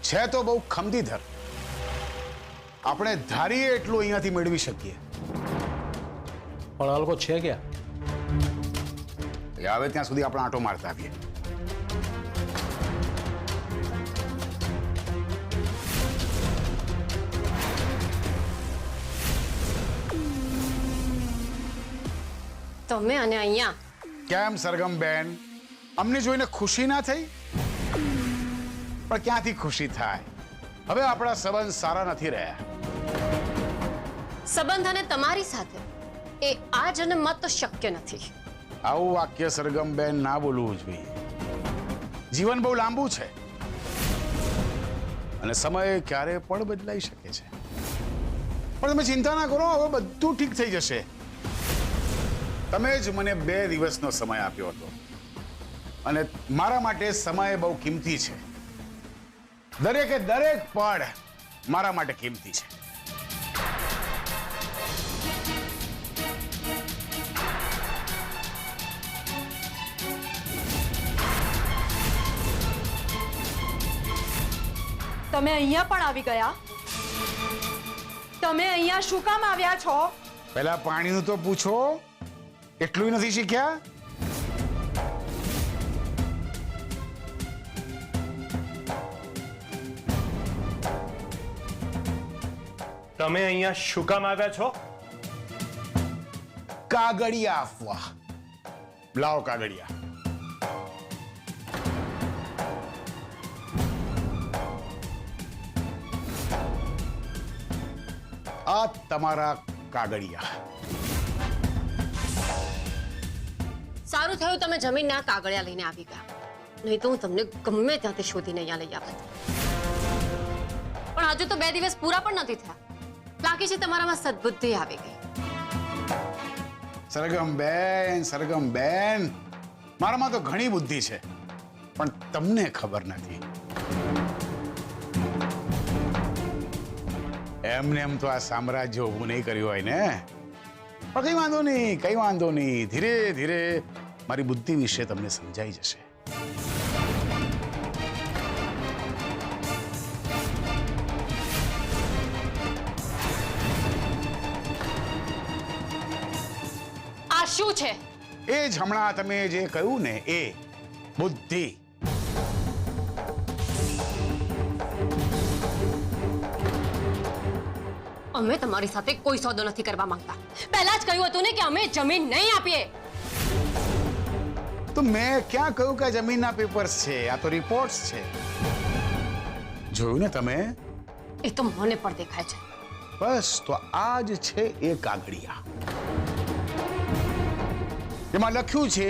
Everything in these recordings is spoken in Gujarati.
છે તો બહુ ખમતીધર. આપણે ધારીએ એટલું અહીંયાથી મેળવી શકીએ. પણ આ લોકો છે ક્યાં? એ આવે ત્યાં સુધી આપણે આંટો મારતા આવીએ. તમે અને અહીંયા કેમ સરગમબેન, અમને જોઈને ખુશી ના થઈ? પણ ક્યાંથી ખુશી થાય? હવે આપણા સંબંધ સારા નથી રહ્યા. સંબંધ અને તમારી સાથે એ આ જન્મમાં તો શક્ય નથી. આવું વાક્ય સરગમબેન ના બોલવું જોઈએ. જીવન બહુ લાંબુ છે અને સમય ક્યારે પણ બદલાઈ શકે છે. પણ તમે ચિંતા ના કરો, હવે બધું ઠીક થઈ જશે. તમે જ મને 2 દિવસનો સમય આપ્યો હતો અને મારા માટે સમય બહુ કિંમતી છે. દરેકે દરેક પળ મારા માટે કિંમતી છે. તમે અહીંયા પણ આવી ગયા? તમે અહીંયા શું કામ આવ્યા છો? પહેલા પાણીનું તો પૂછો. એટલું નથી શીખ્યા? તમે અહીંયા શું કામ આવ્યા છો? કાગળિયા આપવા. લાવો કાગળિયા. આ તમારા કાગળિયા. સારું થયું તમે જમીનના કાગળિયા લઈને આવી ગયા, નહીં તો હું તમને ગમે ત્યાંથી શોધીને અહીંયા લઈ આવત. પણ હજુ તો 2 દિવસ પૂરા પણ નથી થયા. લાગે છે તમારામાં સદબુદ્ધિ આવી ગઈ. સરગમબેન, મારામાં તો ઘણી બુદ્ધિ છે, પણ તમને ખબર નથી. એમને એમ તો આ સામ્રાજ્ય ઊભું નહીં કર્યું હોય ને. પણ કઈ વાંધો નહીં. ધીરે ધીરે મારી બુદ્ધિ વિશે તમને સમજાઈ જશે. આ શું છે? એ જ હમણાં તમે જે કહ્યું ને, એ બુદ્ધિ. અમે તમારી સાથે કોઈ સોદો નથી કરવા માંગતા. પહેલા જ કહ્યું હતું ને કે અમે જમીન નહીં આપીએ. તો મેં ક્યાં કહ્યું કે જમીનના પેપર્સ છે? આ તો રિપોર્ટ્સ છે. જોયું ને તમે? એ તો મને પણ દેખાય છે. બસ, તો આ જ છે એ કાગળિયા. એમાં લખ્યું છે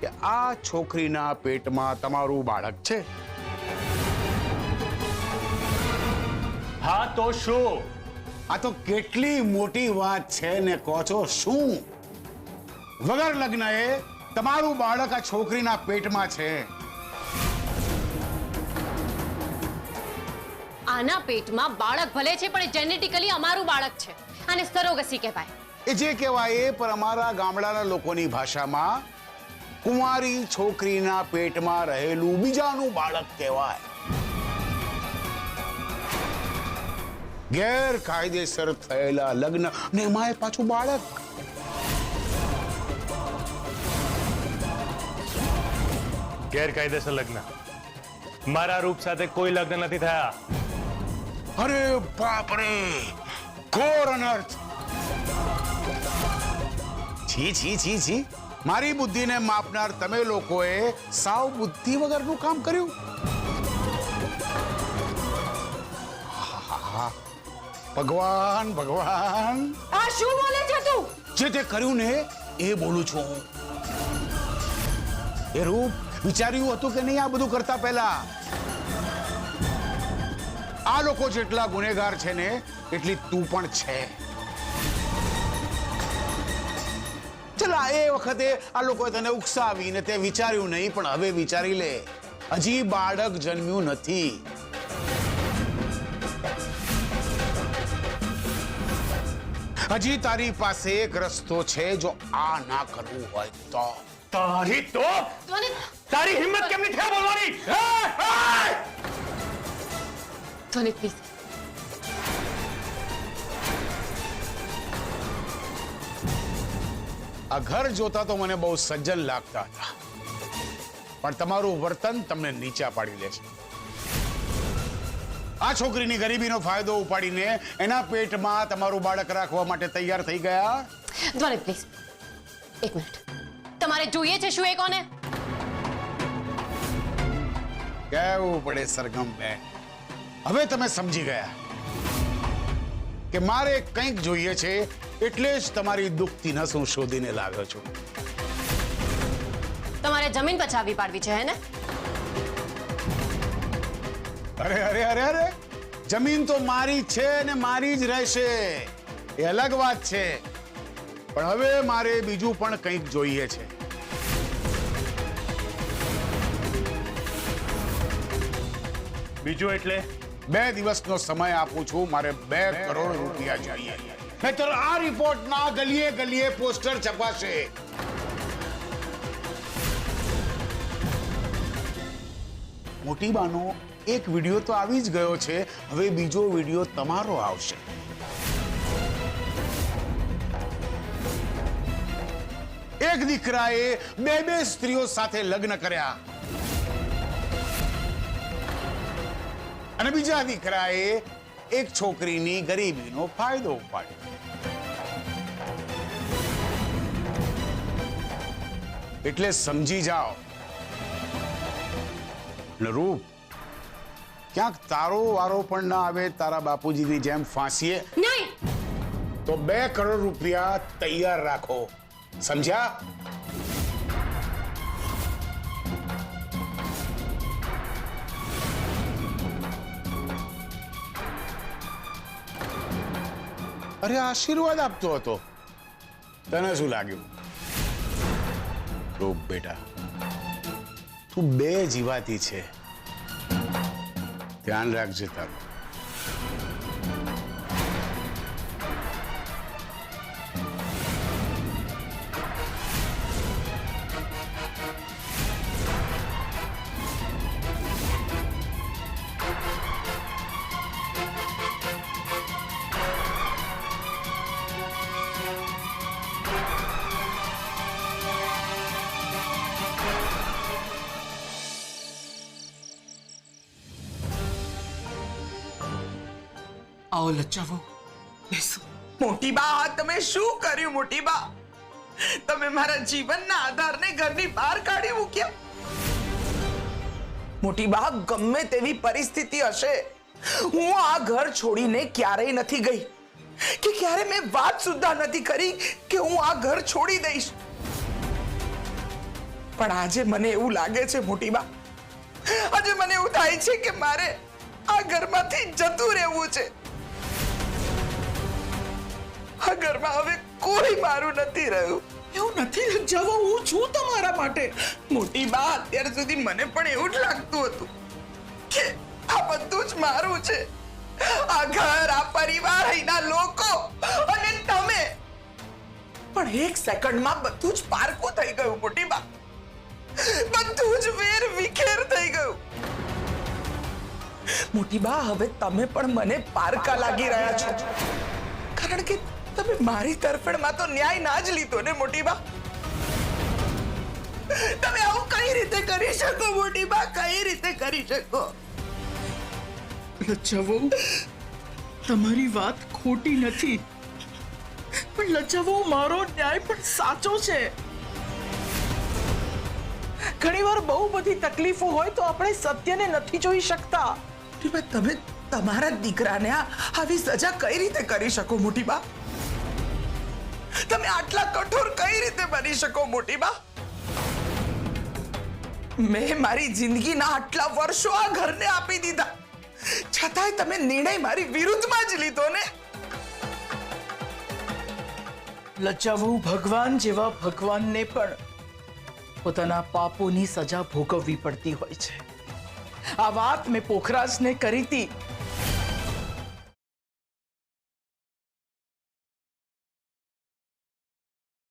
કે આ છોકરીના પેટમાં તમારું બાળક છે. હા તો શું? આ તો કેટલી મોટી વાત છે ને કહો છો શું? વગર લગ્નએ તમારું બાળક આ છોકરીના પેટમાં છે. આના પેટમાં બાળક ભલે છે, પણ જેનેટિકલી અમારું બાળક છે. આને સરોગસી કહેવાય. એ જે કહેવાય એ, પણ અમારા ગામડાના લોકોની ભાષામાં કુંવારી છોકરીના પેટમાં રહેલું બીજાનું બાળક કહેવાય. ગેરકાયદેસર થયેલા લગ્ન ને એમાંય પાછું બાળક. ગેરકાયદેસર લગ્ન? મારા રૂપ સાથે કોઈ લગ્ન નથી થયા. અરે બાપ રે, ઘોર અનર્થ. છી. મારી બુદ્ધિને માપનાર તમે લોકોએ સાવ બુદ્ધિ વગરનું કામ કર્યું. ભગવાન. આ શું બોલે છે તું? જે તે કર્યું ને એ બોલું છું હું. એ રૂપ વિચાર્યું હતું કે નહીં આ બધું કરતા પહેલા? આ લોકો જેટલા ગુનેગાર છે ને એટલી તું પણ છે. ચલા, એ વખતે આ લોકોએ તને ઉકસાવીને તે વિચાર્યું નહીં, પણ હવે વિચારી લે. હજી બાળક જન્મ્યું નથી. હજી તારી પાસે એક રસ્તો છે. જો આ ના કરવું હોય તો. તારી તો તારી હિંમત કેમ નહીં થઈ બોલવાની? ધ્વનિ પ્લીઝ. આ ઘર જોતા તો મને બહુ સજ્જન લાગતા હતા, પણ તમારું વર્તન તમને નીચા પાડી દે છે. આ છોકરીની ગરીબીનો ફાયદો ઉપાડીને એના પેટમાં તમારું બાળક રાખવા માટે તૈયાર થઈ ગયા. ધ્વનિ પ્લીઝ, એક મિનિટ. તમારે જોઈએ છે શું એ કોને? કહેવું પડે સરગમ બેન, હવે તમે સમજી ગયા કે મારે કંઈક જોઈએ છે, એટલે જ તમારી દુખતી નસું શોધીને લાવ્યો છું. તમારે જમીન પચાવી પાડવી છે, હે ને? અરે અરે અરે અરે, જમીન તો મારી જ છે ને મારી જ રહેશે, એ અલગ વાત છે. પણ હવે મારે બીજું પણ કંઈક જોઈએ છે. બીજું એટલે? 2 દિવસનો સમય આપું છું, મારે 2 કરોડ રૂપિયા જોઈએ. નહીતર આ રિપોર્ટના ગલીએ ગલીએ પોસ્ટર છપાશે. મોટી બાનો એક વિડિયો તો આવી જ ગયો છે, હવે બીજો વિડિયો તમારો આવશે. એક દીકરાએ 2 સ્ત્રીઓ સાથે લગ્ન કર્યા અને બીજા દીકરાએ એક છોકરીની ગરીબીનો ફાયદો ઉપાડ્યો. એટલે સમજી જાઓ. રૂપ, ક્યાંક તારો વારો પણ ના આવે તારા બાપુજીની જેમ ફાંસીએ. નહીં. તો 2 કરોડ રૂપિયા તૈયાર રાખો, સમજ્યા? અરે આશીર્વાદ આપતો હતો, તને શું લાગ્યું? રૂપ બેટા, તું 2 જીવાતી છે, ધ્યાન રાખજે તારું. આવો લચ્ચાવો, બેસો. મોટી બા, તમે શું કર્યું? મોટી બા, તમે મારા જીવનના આધારને ઘરની બહાર કાઢી મૂક્યા. મોટી બા, ગમે તેવી પરિસ્થિતિ હશે, હું આ ઘર છોડીને ક્યારેય નથી ગઈ, કે ક્યારે મેં વાત સુદ્ધા નથી કરી કે હું આ ઘર છોડી દઈશ. પણ આજે મને એવું લાગે છે મોટી બા, આજે મને એવું થાય છે કે મારે આ ઘરમાંથી જતું રહેવું છે. આ ઘરમાં હવે કોઈ મારું નથી રહ્યું. એવું નથી લજ્જાવો, હું છું તમારા માટે. મોટી બા, અત્યાર સુધી મને પણ એવું જ લાગતું હતું કે આ બધું જ મારું છે. આ ઘર, આ પરિવાર, અહીંના લોકો અને તમે. પણ એક સેકન્ડમાં બધું જ પારકું થઈ ગયું મોટી બા. બધું જ વેર વિખેર થઈ ગયું. મોટી બા, હવે તમે પણ મને પારકા લાગી રહ્યા છો, કારણ કે તમે મારી તરફેણમાં તો ન્યાય ના જ લીધો ને મોટી બા. તમે આવું કઈ રીતે કરી શકો મોટી બા? કઈ રીતે કરી શકો? લચ્ચાવો, તમારી વાત ખોટી નથી, પણ લચ્ચાવો, મારો ન્યાય પણ સાચો છે. ઘણીવાર બહુ બધી તકલીફો હોય તો આપણે સત્યને નથી જોઈ શકતા. તમે તમારા દીકરાને આવી સજા કઈ રીતે કરી શકો મોટી બા? તમે આટલા કઠોર કઈ રીતે બની શકો મોટી બા? મેં મારી જિંદગીના આટલા વર્ષો આ ઘરને આપી દીધા, છતાંય તમે નિર્ણય મારી વિરુદ્ધમાં જ લીધો ને. લચ્ચાવો, ભગવાન જેવા ભગવાનને પણ પોતાના પાપોની સજા ભોગવવી પડતી હોય છે. આ વાત મેં પોખરાજને કરી હતી